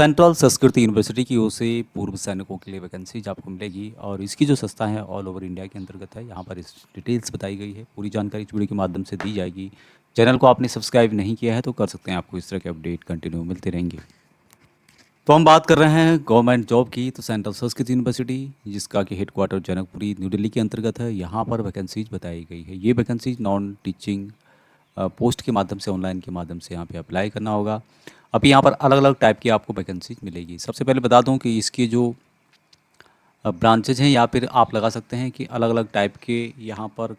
Central Sanskrit university की ओर से पूर्व सैनिकों के लिए वैकेंसीज आपको मिलेगी और इसकी जो संस्था है ऑल ओवर इंडिया के अंतर्गत है। यहाँ पर इस डिटेल्स बताई गई है, पूरी जानकारी इस वीडियो के माध्यम से दी जाएगी। चैनल को आपने सब्सक्राइब नहीं किया है तो कर सकते हैं, आपको इस तरह के अपडेट कंटिन्यू मिलते रहेंगे। तो हम बात कर रहे हैं गवर्नमेंट जॉब की। तो सेंट्रल संस्कृत यूनिवर्सिटी, जिसका कि हेडक्वार्टर जनकपुरी न्यू दिल्ली के अंतर्गत है, यहाँ पर वैकेंसीज बताई गई है। ये वैकेंसीज नॉन टीचिंग पोस्ट के माध्यम से, ऑनलाइन के माध्यम से यहाँ पे अप्लाई करना होगा। अभी यहाँ पर अलग अलग टाइप की आपको वैकेंसीज मिलेगी। सबसे पहले बता दूँ कि इसकी जो ब्रांचेज हैं या फिर आप लगा सकते हैं कि अलग अलग टाइप के यहाँ पर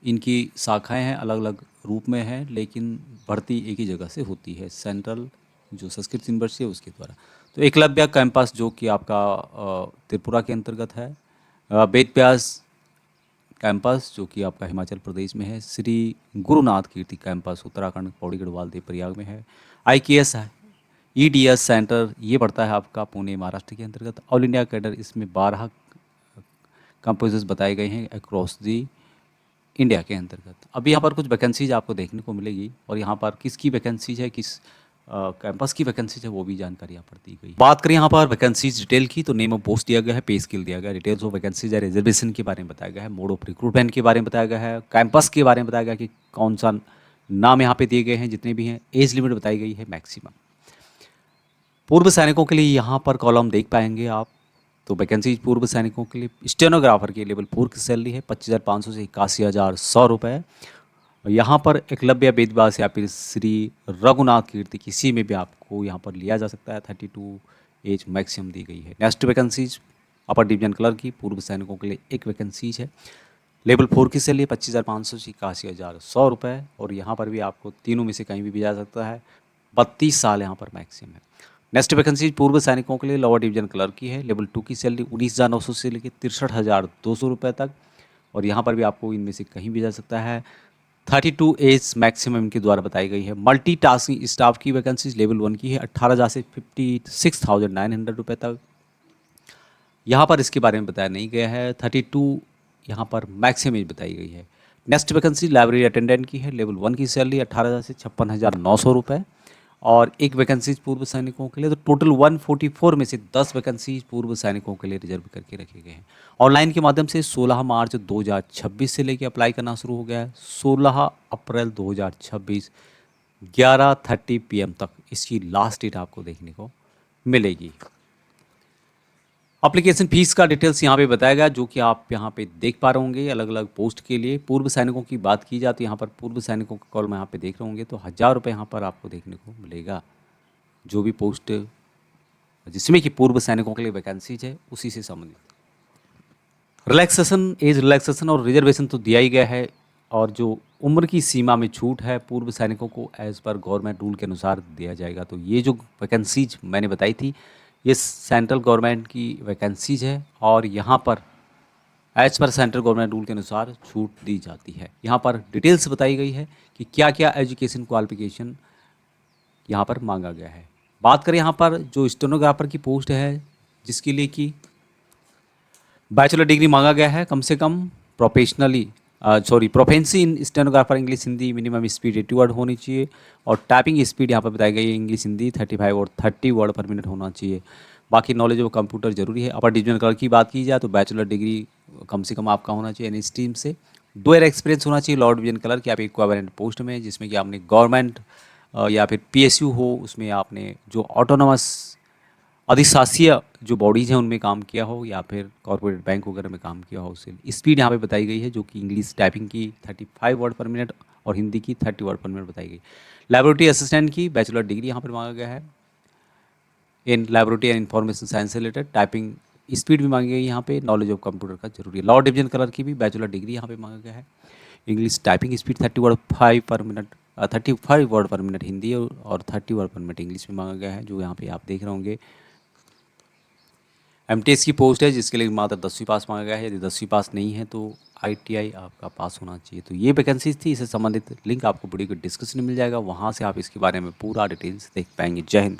इनकी शाखाएं हैं, अलग अलग रूप में है, लेकिन भर्ती एक ही जगह से होती है, सेंट्रल जो संस्कृत यूनिवर्सिटी है उसके द्वारा। तो एकलव्य कैंपस जो कि आपका त्रिपुरा के अंतर्गत है, वेद व्यास कैंपस जो कि आपका हिमाचल प्रदेश में है, श्री गुरुनाथ कीर्ति कैंपस उत्तराखंड पौड़ी गढ़वाल देव प्रयाग में है, IKS है, EDS सेंटर ये पड़ता है आपका पुणे महाराष्ट्र के अंतर्गत। ऑल इंडिया कैडर, इसमें 12 कैंपसेस बताए गए हैं अक्रॉस दी इंडिया के अंतर्गत। अब यहाँ पर कुछ वैकेंसीज आपको देखने को मिलेगी और यहाँ पर किसकी वैकेंसीज है, किस कैंपस की वैकेंसीज है, वो भी जानकारी यहाँ पर दी गई। बात करें यहाँ पर वैकेंसीज डिटेल की, तो नेम ऑफ पोस्ट दिया गया है, पे स्केल दिया गया है, डिटेल्स ऑफ वैकेंसीज है, रिजर्वेशन के बारे में बताया गया है, मोड ऑफ रिक्रूटमेंट के बारे में बताया गया है, कैंपस के बारे में बताया गया कि कौन सा नाम यहाँ पे दिए गए हैं, जितने भी हैं, एज लिमिट बताई गई है मैक्सिमम। पूर्व सैनिकों के लिए यहाँ पर कॉलम देख पाएंगे आप। तो वैकेंसी पूर्व सैनिकों के लिए स्टेनोग्राफर के लेवल 4 की सैलरी है 25,500 से 81,100 रुपये। यहाँ पर एकलव्य वेद व्यास या फिर श्री रघुनाथ कीर्ति किसी में भी आपको यहाँ पर लिया जा सकता है। 32 एज मैक्सिमम दी गई है। Next vacancies upper division clerk की पूर्व सैनिकों के लिए एक वैकेंसीज है, लेवल 4 की सैलरी 25,500 से 81,100 रुपये। और यहाँ पर भी आपको तीनों में से कहीं भी जा सकता है। 32 साल यहाँ पर मैक्सिमम है। नेक्स्ट वैकेंसी पूर्व सैनिकों के लिए लोअर डिवीजन क्लर्क की है, लेवल 2 की सैलरी 19,900 से लेकर 63,200 रुपये तक। और यहाँ पर भी आपको इनमें से कहीं भी जा सकता है। 32 एज मैक्सिमम इनके द्वारा बताई गई है। मल्टीटास्किंग स्टाफ की वैकेंसीज लेवल 1 की है 18,000 से 56,900 रुपये तक। यहाँ पर इसके बारे में बताया नहीं गया है। 32 यहाँ पर मैक्सिमम एज बताई गई है। नेक्स्ट वैकेंसी लाइब्रेरी अटेंडेंट की है, लेवल 1 की सैलरी 18,000 से 56,900 रुपये। और एक वैकेंसीज पूर्व सैनिकों के लिए। तो टोटल 144 में से 10 वैकेंसीज पूर्व सैनिकों के लिए रिजर्व करके रखे गए हैं। ऑनलाइन के माध्यम से 16 मार्च 2026 से लेकर अप्लाई करना शुरू हो गया है। 16 अप्रैल 2026 11:30 PM तक इसकी लास्ट डेट आपको देखने को मिलेगी। एप्लीकेशन फीस का डिटेल्स यहाँ पे बताया गया, जो कि आप यहाँ पे देख पा रहे होंगे। अलग अलग पोस्ट के लिए पूर्व सैनिकों की बात की जाती है, यहाँ पर पूर्व सैनिकों का कॉल में यहाँ पे देख रहे होंगे तो 1,000 रुपये यहाँ पर आपको देखने को मिलेगा। जो भी पोस्ट जिसमें कि पूर्व सैनिकों के लिए वैकेंसीज है उसी से संबंधित। रिलैक्सेशन, एज रिलैक्सेशन और रिजर्वेशन तो दिया ही गया है। और जो उम्र की सीमा में छूट है पूर्व सैनिकों को एज पर गवर्नमेंट रूल के अनुसार दिया जाएगा। तो ये जो वैकेंसीज मैंने बताई थी ये सेंट्रल गवर्नमेंट की वैकेंसीज है और यहाँ पर as per central government rule के अनुसार छूट दी जाती है। यहाँ पर डिटेल्स बताई गई है कि क्या क्या एजुकेशन क्वालिफिकेशन यहाँ पर मांगा गया है। बात करें यहाँ पर जो स्टेनोग्राफर की पोस्ट है, जिसके लिए कि बैचलर डिग्री मांगा गया है, कम से कम proficiency in stenographer English Hindi minimum speed 80 word होनी चाहिए। और टाइपिंग स्पीड यहाँ पर बताई गई है इंग्लिश हिंदी 35 और 30 वर्ड पर मिनट होना चाहिए। बाकी नॉलेज ऑफ कंप्यूटर जरूरी है। अपर डिवीजन क्लर्क की बात की जाए तो बैचलर डिग्री कम से कम आपका होना चाहिए एनी स्ट्रीम से। 2 ईयर एक्सपीरियंस होना चाहिए लोअर डिवीजन क्लर्क या फिर इक्विवेलेंट पोस्ट में, जिसमें कि आपने गवर्नमेंट या फिर PSU हो, उसमें आपने जो ऑटोनोमस अधिशासीय जो बॉडीज़ हैं उनमें काम किया हो या फिर कॉर्पोरेट बैंक वगैरह में काम किया हो। उससे स्पीड यहाँ पे बताई गई है, जो कि इंग्लिश टाइपिंग की 35 वर्ड पर मिनट और हिंदी की 30 वर्ड पर मिनट बताई गई। लैबोरेटरी असिस्टेंट की बैचलर डिग्री यहाँ पर मांगा गया है इन लैबोरेटरी एंड इन्फॉर्मेशन साइंस से रिलेटेड। टाइपिंग स्पीड भी मांगी गई यहाँ पे। नॉलेज ऑफ कंप्यूटर का जरूरी है। लॉ डिवीजन क्लर्क की भी बैचलर डिग्री यहाँ पे मांगा गया है। इंग्लिश टाइपिंग स्पीड 35 पर मिनट 35 वर्ड पर मिनट हिंदी और 30 वर्ड पर मिनट इंग्लिश में मांगा गया है, जो यहाँ पे आप देख रहे होंगे। MTS की पोस्ट है, जिसके लिए मात्र 10वीं पास मांगा गया है। यदि 10वीं पास नहीं है तो ITI आपका पास होना चाहिए। तो ये वैकेंसीज थी। इससे संबंधित लिंक आपको वीडियो के डिस्क्रिप्शन में मिल जाएगा, वहाँ से आप इसके बारे में पूरा डिटेल्स देख पाएंगे। जय हिंद।